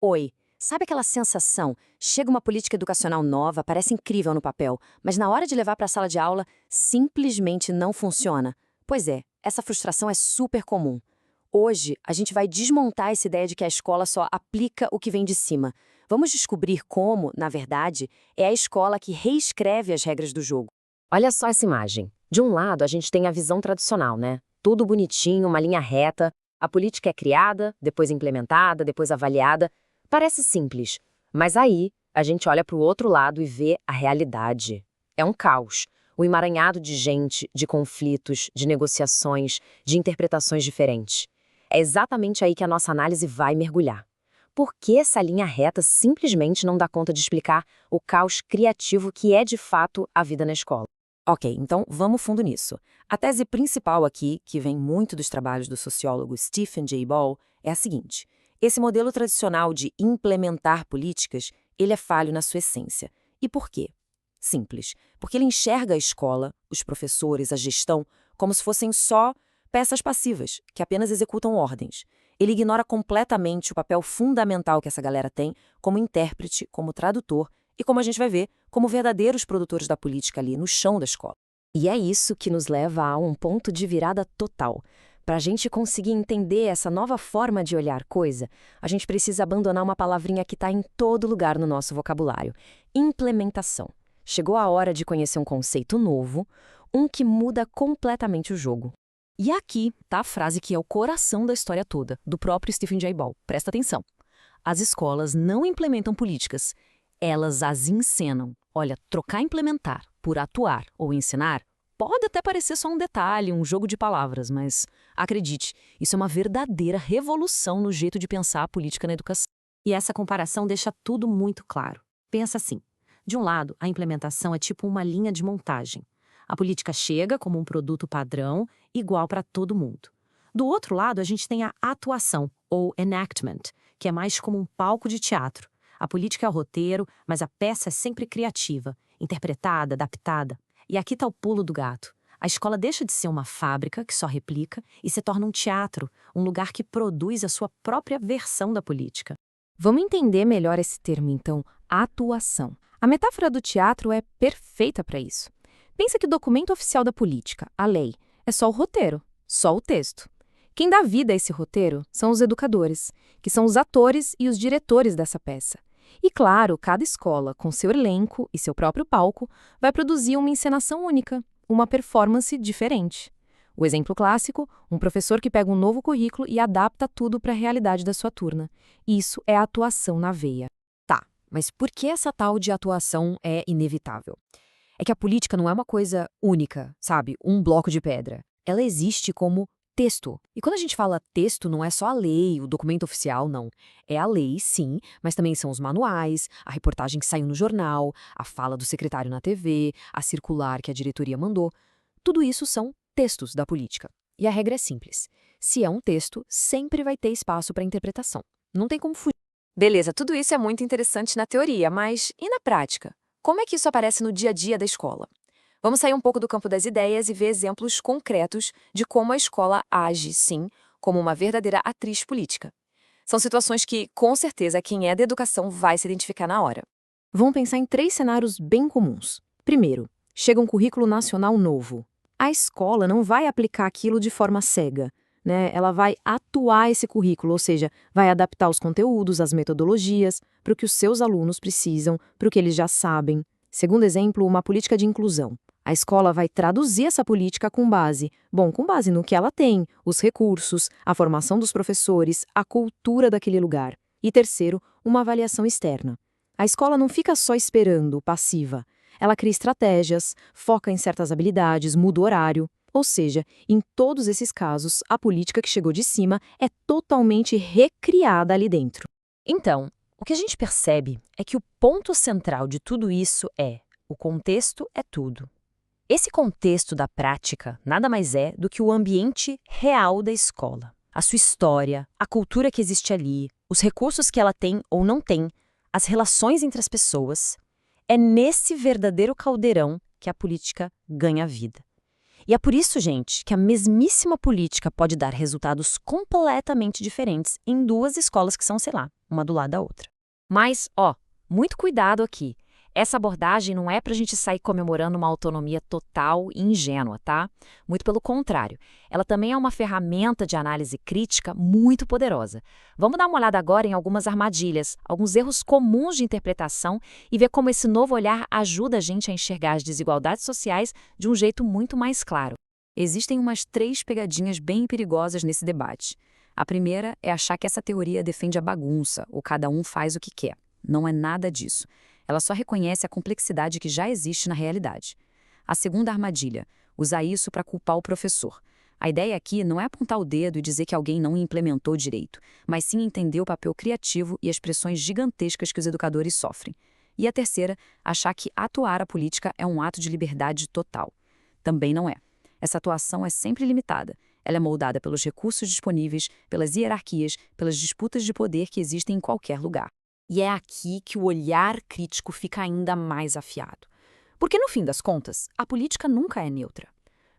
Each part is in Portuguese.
Oi, sabe aquela sensação? Chega uma política educacional nova, parece incrível no papel, mas na hora de levar para a sala de aula, simplesmente não funciona. Pois é, essa frustração é super comum. Hoje, a gente vai desmontar essa ideia de que a escola só aplica o que vem de cima. Vamos descobrir como, na verdade, é a escola que reescreve as regras do jogo. Olha só essa imagem. De um lado, a gente tem a visão tradicional, né? Tudo bonitinho, uma linha reta. A política é criada, depois implementada, depois avaliada. Parece simples, mas aí a gente olha para o outro lado e vê a realidade. É um caos. O emaranhado de gente, de conflitos, de negociações, de interpretações diferentes. É exatamente aí que a nossa análise vai mergulhar. Por que essa linha reta simplesmente não dá conta de explicar o caos criativo que é de fato a vida na escola? Ok, então vamos fundo nisso. A tese principal aqui, que vem muito dos trabalhos do sociólogo Stephen Jay Ball, é a seguinte: esse modelo tradicional de implementar políticas, ele é falho na sua essência. E por quê? Simples, porque ele enxerga a escola, os professores, a gestão, como se fossem só peças passivas, que apenas executam ordens. Ele ignora completamente o papel fundamental que essa galera tem como intérprete, como tradutor e, como a gente vai ver, como verdadeiros produtores da política ali no chão da escola. E é isso que nos leva a um ponto de virada total. Para a gente conseguir entender essa nova forma de olhar coisa, a gente precisa abandonar uma palavrinha que está em todo lugar no nosso vocabulário: implementação. Chegou a hora de conhecer um conceito novo, um que muda completamente o jogo. E aqui está a frase que é o coração da história toda, do próprio Stephen Jay Ball. Presta atenção. As escolas não implementam políticas, elas as encenam. Olha, trocar implementar por atuar ou ensinar pode até parecer só um detalhe, um jogo de palavras, mas acredite, isso é uma verdadeira revolução no jeito de pensar a política na educação. E essa comparação deixa tudo muito claro. Pensa assim: de um lado, a implementação é tipo uma linha de montagem. A política chega como um produto padrão, igual para todo mundo. Do outro lado, a gente tem a atuação, ou enactment, que é mais como um palco de teatro. A política é o roteiro, mas a peça é sempre criativa, interpretada, adaptada. E aqui está o pulo do gato. A escola deixa de ser uma fábrica que só replica e se torna um teatro, um lugar que produz a sua própria versão da política. Vamos entender melhor esse termo, então, atuação. A metáfora do teatro é perfeita para isso. Pensa que o documento oficial da política, a lei, é só o roteiro, só o texto. Quem dá vida a esse roteiro são os educadores, que são os atores e os diretores dessa peça. E claro, cada escola, com seu elenco e seu próprio palco, vai produzir uma encenação única, uma performance diferente. O exemplo clássico, um professor que pega um novo currículo e adapta tudo para a realidade da sua turma. Isso é a atuação na veia. Tá, mas por que essa tal de atuação é inevitável? É que a política não é uma coisa única, sabe? Um bloco de pedra. Ela existe como texto. E quando a gente fala texto, não é só a lei, o documento oficial, não. É a lei, sim, mas também são os manuais, a reportagem que saiu no jornal, a fala do secretário na TV, a circular que a diretoria mandou. Tudo isso são textos da política. E a regra é simples. Se é um texto, sempre vai ter espaço para interpretação. Não tem como fugir. Beleza, tudo isso é muito interessante na teoria, mas e na prática? Como é que isso aparece no dia a dia da escola? Vamos sair um pouco do campo das ideias e ver exemplos concretos de como a escola age, sim, como uma verdadeira atriz política. São situações que, com certeza, quem é da educação vai se identificar na hora. Vamos pensar em 3 cenários bem comuns. Primeiro, chega um currículo nacional novo. A escola não vai aplicar aquilo de forma cega, né? Ela vai atuar esse currículo, ou seja, vai adaptar os conteúdos, as metodologias, para o que os seus alunos precisam, para o que eles já sabem. Segundo exemplo, uma política de inclusão. A escola vai traduzir essa política com base no que ela tem, os recursos, a formação dos professores, a cultura daquele lugar. E terceiro, uma avaliação externa. A escola não fica só esperando, passiva. Ela cria estratégias, foca em certas habilidades, muda o horário. Ou seja, em todos esses casos, a política que chegou de cima é totalmente recriada ali dentro. Então, o que a gente percebe é que o ponto central de tudo isso é: o contexto é tudo. Esse contexto da prática nada mais é do que o ambiente real da escola. A sua história, a cultura que existe ali, os recursos que ela tem ou não tem, as relações entre as pessoas. É nesse verdadeiro caldeirão que a política ganha vida. E é por isso, gente, que a mesmíssima política pode dar resultados completamente diferentes em duas escolas que são, sei lá, uma do lado da outra. Mas, muito cuidado aqui. Essa abordagem não é para a gente sair comemorando uma autonomia total e ingênua, tá? Muito pelo contrário. Ela também é uma ferramenta de análise crítica muito poderosa. Vamos dar uma olhada agora em algumas armadilhas, alguns erros comuns de interpretação e ver como esse novo olhar ajuda a gente a enxergar as desigualdades sociais de um jeito muito mais claro. Existem umas 3 pegadinhas bem perigosas nesse debate. A primeira é achar que essa teoria defende a bagunça, ou cada um faz o que quer. Não é nada disso. Ela só reconhece a complexidade que já existe na realidade. A segunda armadilha, usar isso para culpar o professor. A ideia aqui não é apontar o dedo e dizer que alguém não implementou direito, mas sim entender o papel criativo e as pressões gigantescas que os educadores sofrem. E a terceira, achar que atuar a política é um ato de liberdade total. Também não é. Essa atuação é sempre limitada. Ela é moldada pelos recursos disponíveis, pelas hierarquias, pelas disputas de poder que existem em qualquer lugar. E é aqui que o olhar crítico fica ainda mais afiado. Porque, no fim das contas, a política nunca é neutra.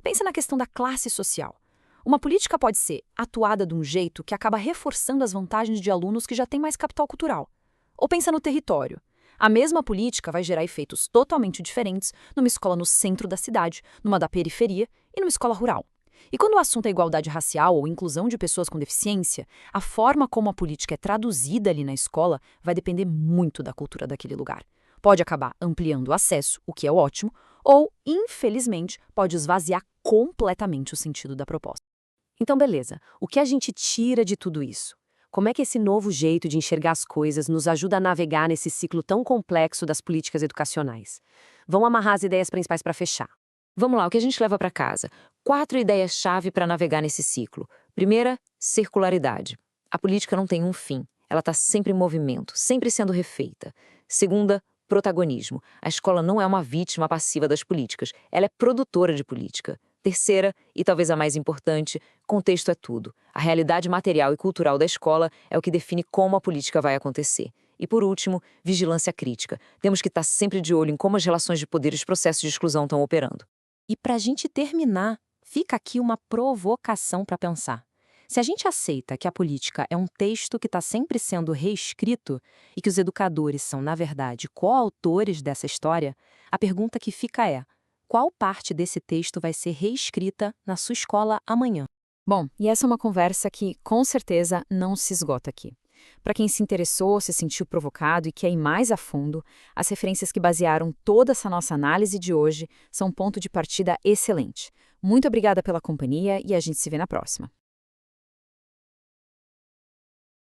Pensa na questão da classe social. Uma política pode ser atuada de um jeito que acaba reforçando as vantagens de alunos que já têm mais capital cultural. Ou pensa no território. A mesma política vai gerar efeitos totalmente diferentes numa escola no centro da cidade, numa da periferia e numa escola rural. E quando o assunto é igualdade racial ou inclusão de pessoas com deficiência, a forma como a política é traduzida ali na escola vai depender muito da cultura daquele lugar. Pode acabar ampliando o acesso, o que é ótimo, ou, infelizmente, pode esvaziar completamente o sentido da proposta. Então, beleza. O que a gente tira de tudo isso? Como é que esse novo jeito de enxergar as coisas nos ajuda a navegar nesse ciclo tão complexo das políticas educacionais? Vamos amarrar as ideias principais para fechar. Vamos lá, o que a gente leva para casa? 4 ideias-chave para navegar nesse ciclo. Primeira, circularidade. A política não tem um fim. Ela está sempre em movimento, sempre sendo refeita. Segunda, protagonismo. A escola não é uma vítima passiva das políticas. Ela é produtora de política. Terceira, e talvez a mais importante, contexto é tudo. A realidade material e cultural da escola é o que define como a política vai acontecer. E por último, vigilância crítica. Temos que estar sempre de olho em como as relações de poder e os processos de exclusão estão operando. E para a gente terminar, fica aqui uma provocação para pensar. Se a gente aceita que a política é um texto que está sempre sendo reescrito e que os educadores são, na verdade, coautores dessa história, a pergunta que fica é: qual parte desse texto vai ser reescrita na sua escola amanhã? Bom, e essa é uma conversa que, com certeza, não se esgota aqui. Para quem se interessou, se sentiu provocado e quer ir mais a fundo, as referências que basearam toda essa nossa análise de hoje são um ponto de partida excelente. Muito obrigada pela companhia e a gente se vê na próxima.